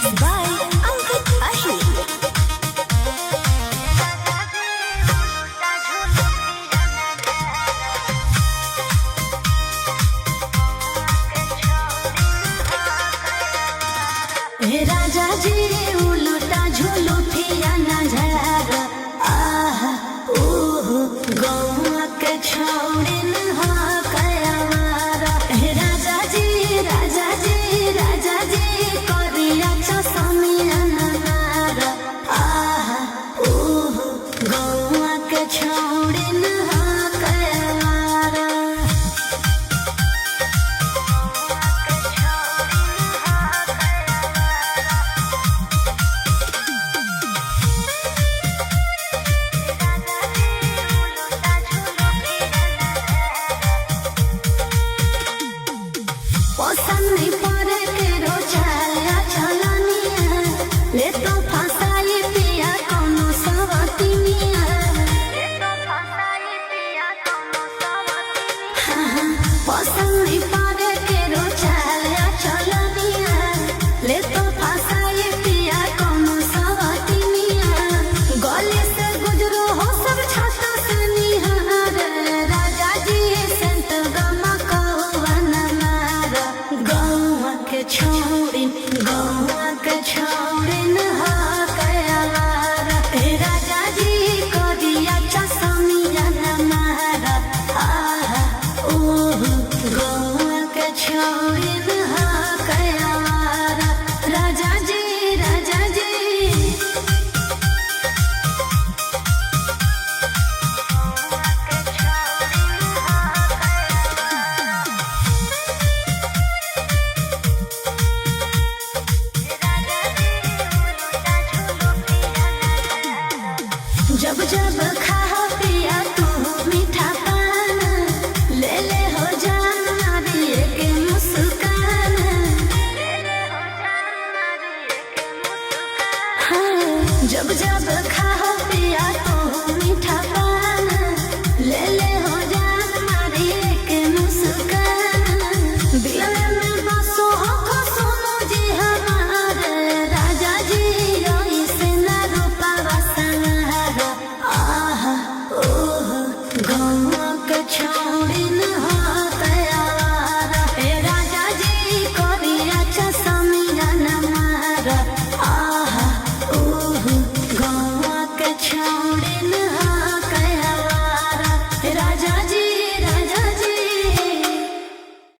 Mixed by Ankit Ahi. हे राजा जी उलटा झुलुठिया नजर आह ओह गौआ के छोड़िन हा कयावारा। हे राजा जी राजा जी राजा जी करिया चसमिया ननार आह ओह गौआ के छोड़िन हा कयावारा। नहीं पड़े के रोचाया चलनिया ले तो फसाई पिया कोनो सवतिनिया। पसंद नहीं पड़े के रोचाया चलनिया ले तो फसाई पिया कोनो सवतिनिया। गली से गुजरो हो सब छाता से निहार राजा जी संत गमा कौवन मार। गौआ के छोड़िन हा कयावार। हे राजा जी करिया चसमिया ननार आह ओह गौआ के छोड़िन